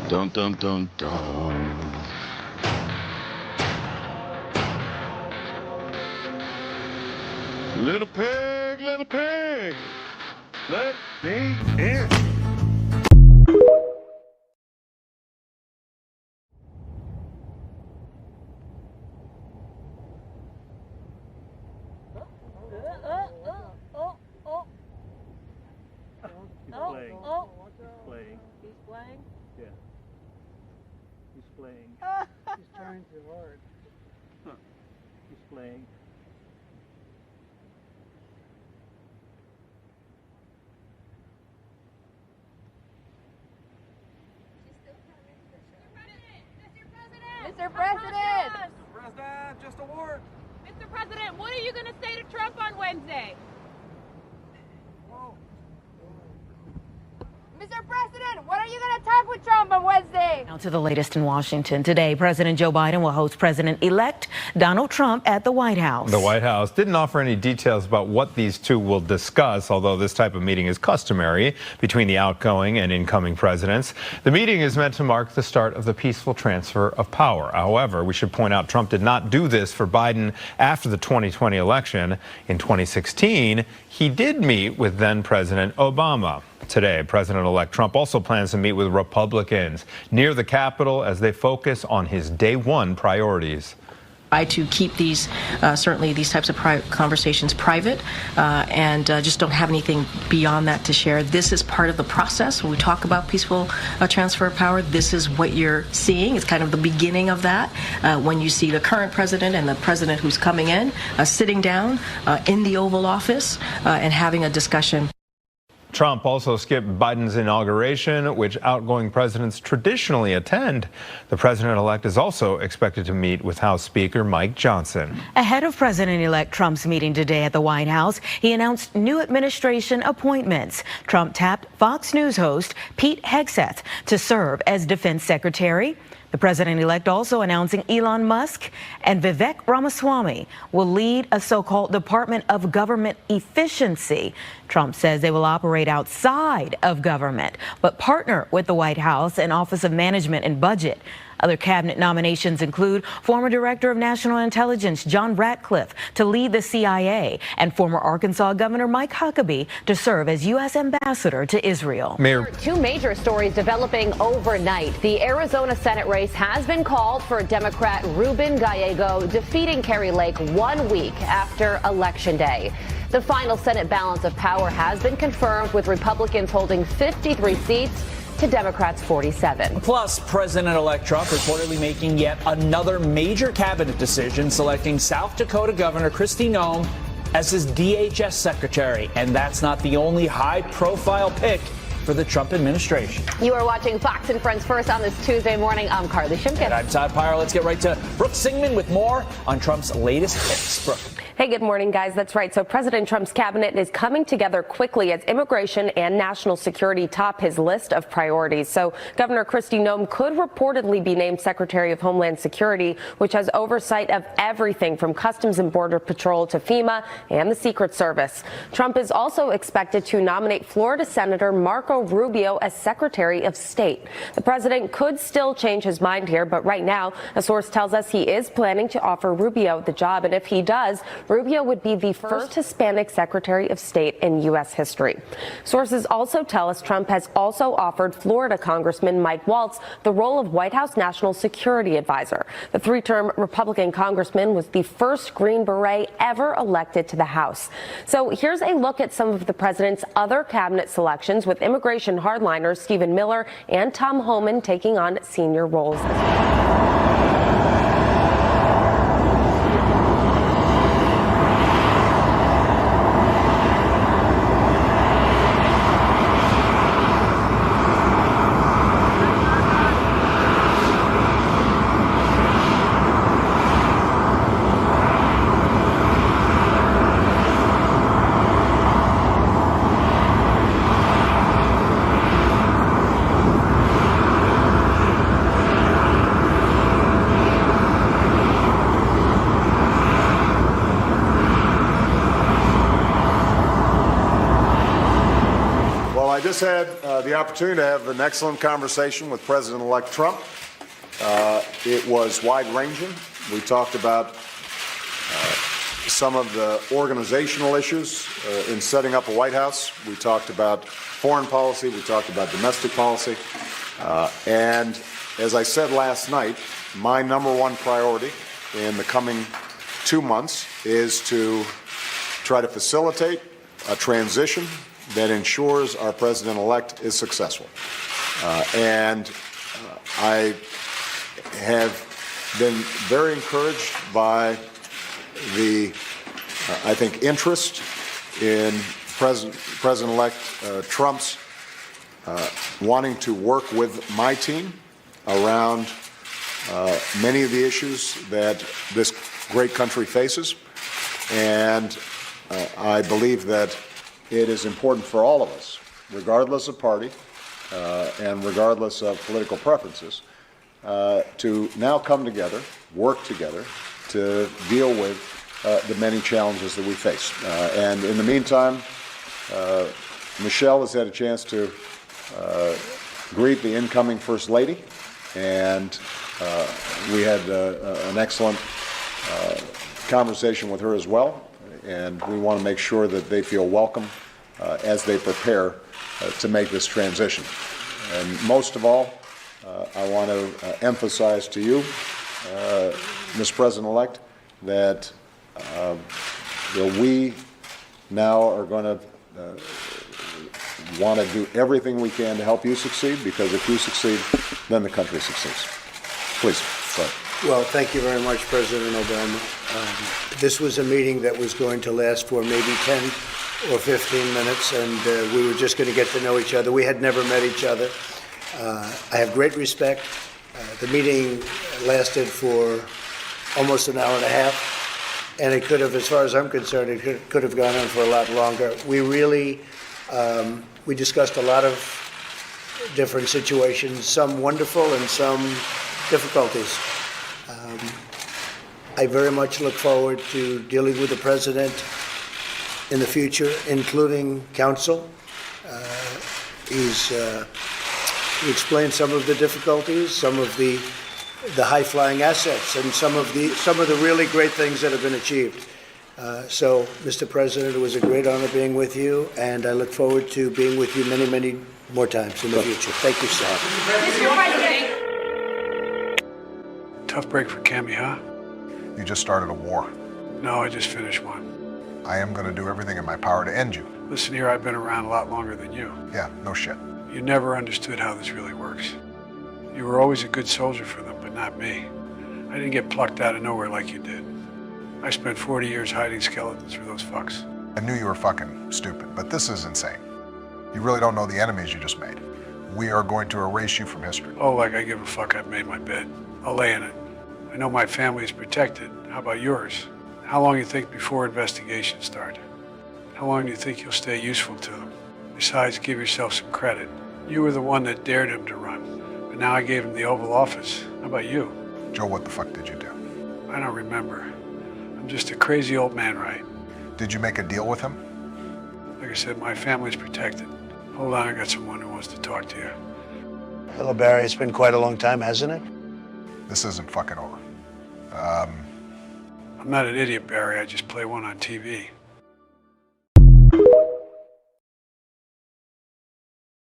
Dun dun dun dun. Little pig, let me in. He's playing? Yeah. He's playing. He's trying too hard. He's playing. Mr. President! President, just a word. Mr. President, what are you going to say to Trump on Wednesday? Whoa. Mr. President, what are you going to talk with Trump on Wednesday? Now to the latest in Washington. Today, President Joe Biden will host President-elect Donald Trump at the White House. The White House didn't offer any details about what these two will discuss, although this type of meeting is customary between the outgoing and incoming presidents. The meeting is meant to mark the start of the peaceful transfer of power. However, we should point out Trump did not do this for Biden after the 2020 election. In 2016, he did meet with then-President Obama. Today, President-elect Trump also plans to meet with Republicans near the Capitol as they focus on his day one priorities. Try to keep these, certainly these types of conversations private and just don't have anything beyond that to share. This is part of the process. When we talk about peaceful transfer of power, this is what you're seeing. It's kind of the beginning of that when you see the current president and the president who's coming in sitting down in the Oval Office and having a discussion. Trump also skipped Biden's inauguration, which outgoing presidents traditionally attend. The president-elect is also expected to meet with House Speaker Mike Johnson. Ahead of President-elect Trump's meeting today at the White House, he announced new administration appointments. Trump tapped Fox News host Pete Hegseth to serve as defense secretary. The president-elect also announcing Elon Musk and Vivek Ramaswamy will lead a so-called Department of Government Efficiency. Trump says they will operate outside of government, but partner with the White House and Office of Management and Budget. Other cabinet nominations include former Director of National Intelligence John Ratcliffe to lead the CIA and former Arkansas Governor Mike Huckabee to serve as U.S. Ambassador to Israel. Two major stories developing overnight. The Arizona Senate race has been called for Democrat Ruben Gallego defeating Kari Lake 1 week after Election Day. The final Senate balance of power has been confirmed, with Republicans holding 53 seats to Democrats' 47. Plus, President-elect Trump reportedly making yet another major cabinet decision, selecting South Dakota Governor Kristi Noem as his DHS secretary. And that's not the only high-profile pick for the Trump administration. You are watching Fox and Friends First on this Tuesday morning. I'm Carly Shimkin. And I'm Todd Pyro. Let's get right to Brooke Singman with more on Trump's latest picks. Brooke. Hey, good morning, guys. That's right. So President Trump's cabinet is coming together quickly as immigration and national security top his list of priorities. So Governor Kristi Noem could reportedly be named Secretary of Homeland Security, which has oversight of everything from Customs and Border Patrol to FEMA and the Secret Service. Trump is also expected to nominate Florida Senator Marco Rubio as Secretary of State. The president could still change his mind here, but right now, a source tells us he is planning to offer Rubio the job. And if he does, Rubio would be the first Hispanic Secretary of State in U.S. history. Sources also tell us Trump has also offered Florida Congressman Mike Waltz the role of White House National Security Advisor. The three-term Republican congressman was the first Green Beret ever elected to the House. So here's a look at some of the president's other cabinet selections, with immigration hardliners Stephen Miller and Tom Homan taking on senior roles. just had the opportunity to have an excellent conversation with President-elect Trump. It was wide-ranging. We talked about some of the organizational issues in setting up a White House. We talked about foreign policy. We talked about domestic policy. And as I said last night, my number one priority in the coming 2 months is to try to facilitate a transition that ensures our president-elect is successful. I have been very encouraged by the, I think, interest in President-elect Trump's wanting to work with my team around many of the issues that this great country faces. And I believe that it is important for all of us, regardless of party and regardless of political preferences, to now come together, work together to deal with the many challenges that we face. And in the meantime, Michelle has had a chance to greet the incoming First Lady, and we had an excellent conversation with her as well, and we want to make sure that they feel welcome as they prepare to make this transition. And most of all, I want to emphasize to you, Ms. President-elect, that we now are going to want to do everything we can to help you succeed, because if you succeed, then the country succeeds. Please, sorry. Well, thank you very much, President Obama. This was a meeting that was going to last for maybe 10 or 15 minutes, and we were just going to get to know each other. We had never met each other. I have great respect. The meeting lasted for almost an hour and a half, and it could have, as far as I'm concerned, it could have gone on for a lot longer. We really, we discussed a lot of different situations, some wonderful and some difficulties. I very much look forward to dealing with the President in the future, including counsel. He explained some of the difficulties, some of the high-flying assets, and some of the really great things that have been achieved. So, Mr. President, it was a great honor being with you, and I look forward to being with you many, many more times in the future. Thank you, sir. Mr. President. Tough break for Cammy, huh? You just started a war. No, I just finished one. I am going to do everything in my power to end you. Listen here, I've been around a lot longer than you. Yeah, no shit. You never understood how this really works. You were always a good soldier for them, but not me. I didn't get plucked out of nowhere like you did. I spent 40 years hiding skeletons for those fucks. I knew you were fucking stupid, but this is insane. You really don't know the enemies you just made. We are going to erase you from history. Oh, like I give a fuck. I've made my bed. I'll lay in it. I know my family is protected. How about yours? How long do you think before investigations start? How long do you think you'll stay useful to them? Besides, give yourself some credit. You were the one that dared him to run, but now I gave him the Oval Office. How about you? Joe, what the fuck did you do? I don't remember. I'm just a crazy old man, right? Did you make a deal with him? Like I said, my family's protected. Hold on, I got someone who wants to talk to you. Hello, Barry. It's been quite a long time, hasn't it? This isn't fucking over. I'm not an idiot, Barry. I just play one on TV.